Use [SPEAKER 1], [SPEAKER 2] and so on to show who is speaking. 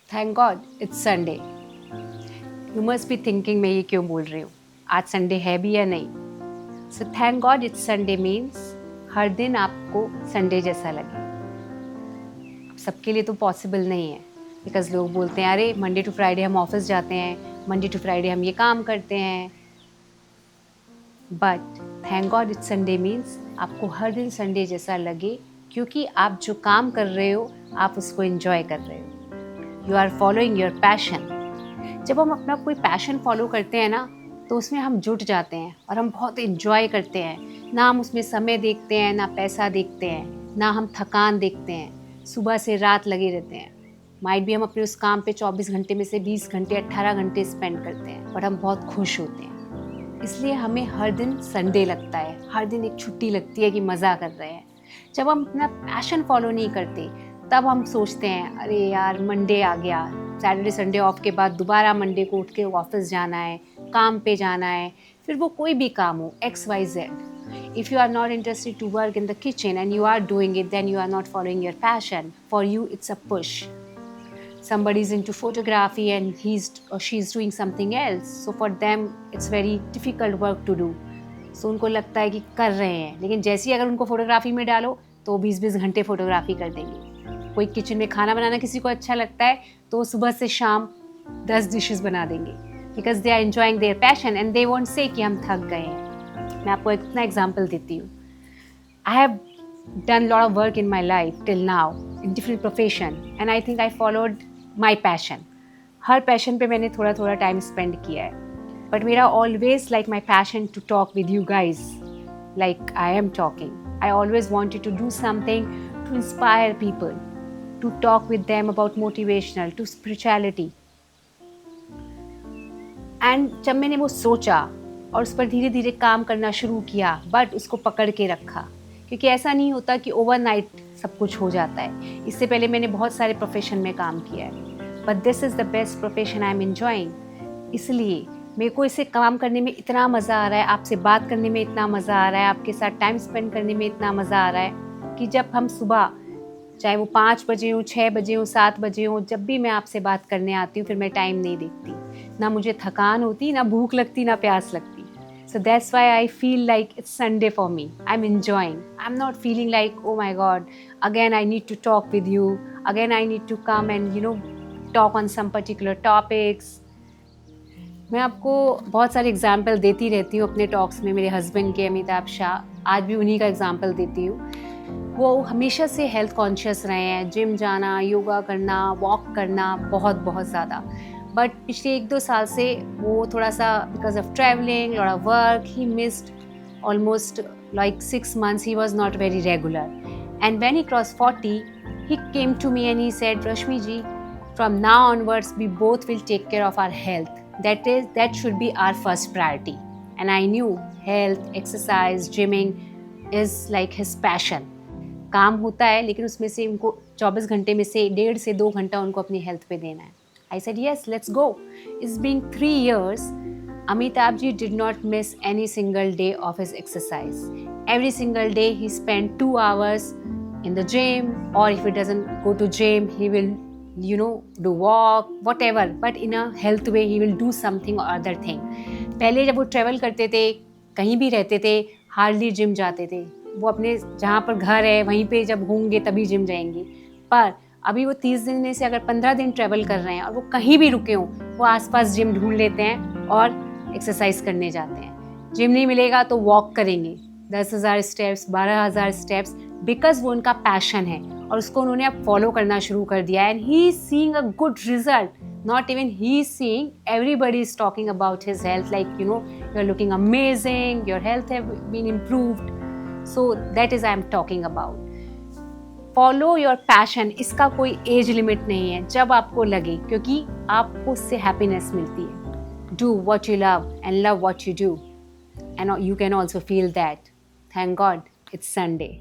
[SPEAKER 1] Thank God it's Sunday. You must be thinking मैं ये क्यों बोल रही हूँ, आज संडे है भी या नहीं। So thank God it's Sunday means हर दिन आपको संडे जैसा लगे। सबके लिए तो पॉसिबल नहीं है, बिकॉज लोग बोलते हैं अरे मंडे टू फ्राइडे हम ऑफिस जाते हैं, मंडे टू फ्राइडे हम ये काम करते हैं। But thank God it's Sunday means आपको हर दिन संडे जैसा लगे, क्योंकि आप जो काम कर रहे हो आप उसको एंजॉय कर रहे हो। You are following your passion. जब हम अपना कोई पैशन फॉलो करते हैं ना, तो उसमें हम जुट जाते हैं और हम बहुत एंजॉय करते हैं। ना हम उसमें समय देखते हैं, ना पैसा देखते हैं, ना हम थकान देखते हैं। सुबह से रात लगे रहते हैं। माइट भी हम अपने उस काम पे 24 घंटे में से 20 घंटे 18 घंटे स्पेंड करते हैं, बट हम बहुत खुश होते हैं। इसलिए हमें हर दिन संडे लगता है, हर दिन एक छुट्टी लगती है कि मज़ा कर रहे हैं। जब हम अपना पैशन फॉलो नहीं करते, तब हम सोचते हैं अरे यार मंडे आ गया, सैटरडे संडे ऑफ के बाद दोबारा मंडे को उठ के ऑफिस जाना है, काम पे जाना है, फिर वो कोई भी काम हो XYZ। If you are not interested to work in the kitchen and you are doing it, then you are not following your passion. For you, it's a push. Somebody is into photography and he's or she's doing something else. So for them, it's very difficult work to do. So उनको लगता है कि कर रहे हैं, लेकिन जैसे ही अगर उनको फोटोग्राफी में डालो तो 20-20 घंटे फोटोग्राफी कर देंगे। कोई किचन में खाना बनाना किसी को अच्छा लगता है तो सुबह से शाम 10 डिशेस बना देंगे, because they are enjoying their passion and they won't say कि हम थक गए हैं। मैं आपको इतना एग्जाम्पल देती हूँ। I have done a lot of work in my life till now in different profession and I think I followed my passion. Her passion पे मैंने थोड़ा थोड़ा टाइम स्पेंड किया है, बट मेरा always like my passion to talk with you guys like I am talking. I always wanted to do something to inspire people, to talk with them about motivational to spirituality. And जब मैंने वो सोचा और उस पर धीरे धीरे काम करना शुरू किया, बट उसको पकड़ के रखा, क्योंकि ऐसा नहीं होता कि ओवरनाइट सब कुछ हो जाता है। इससे पहले मैंने बहुत सारे प्रोफेशन में काम किया है, but this is the best profession I am enjoying. इसलिए मेरे को इसे काम करने में इतना मज़ा आ रहा है, आपसे बात करने में इतना मज़ा आ रहा है, आपके साथ टाइम स्पेंड करने में इतना मज़ा आ रहा है कि जब हम सुबह, चाहे वो 5 बजे हो, 6 बजे हो, 7 बजे हो, जब भी मैं आपसे बात करने आती हूँ, फिर मैं टाइम नहीं देखती। ना मुझे थकान होती, ना भूख लगती, ना प्यास लगती। So that's why I feel like it's Sunday for me. I'm enjoying. I'm not feeling like, oh my God, again I need to talk with you. Again I need to come and, talk on some particular topics. मैं आपको बहुत सारे example देती रहती हूँ अपने talks में। मेरे हस्बैंड के अमिताभ शाह, आज भी उन्हीं का एग्जाम्पल देती हूँ। वो हमेशा से हेल्थ कॉन्शियस रहे हैं, जिम जाना, योगा करना, वॉक करना बहुत बहुत ज़्यादा। बट पिछले 1-2 साल से वो थोड़ा सा because of travelling, lot of work, he missed almost like 6 months. He was not very regular, and when he crossed 40, he came to me and he said, Rashmi ji, from now onwards we both will take care of our health. That should be our first priority. And I knew health, exercise, gymming is like his passion. काम होता है, लेकिन उसमें से उनको 24 घंटे में से 1.5 से 2 घंटा उनको अपनी हेल्थ पे देना है। I said, yes, let's go. It's been 3 years. Amitabh ji did not miss any single day of his exercise. Every single day he spent 2 hours in the gym, or if he doesn't go to gym, he will, do walk, whatever. But in a health way, he will do something or other thing. पहले जब वो travel करते थे, कहीं भी रहते थे, hardly gym जाते थे। वो अपने जहाँ पर घर है वहीं पे जब होंगे तभी जिम जाएंगे। पर अभी वो 30 दिन में से अगर 15 दिन ट्रैवल कर रहे हैं और वो कहीं भी रुके हों, वो आसपास जिम ढूंढ लेते हैं और एक्सरसाइज करने जाते हैं। जिम नहीं मिलेगा तो वॉक करेंगे 10,000 स्टेप्स, 12,000 स्टेप्स, बिकॉज वो उनका पैशन है और उसको उन्होंने अब फॉलो करना शुरू कर दिया है। And he is seeing a good result. Not even he is seeing, everybody is talking about his health, like, you're looking amazing, your health have been improved. So that is I am talking about. Follow your passion. इसका कोई age limit नहीं है, जब आपको लगे, क्योंकि आपको उससे हैप्पीनेस मिलती है. Do what you love and love what you do, and you can also feel that. Thank God it's Sunday.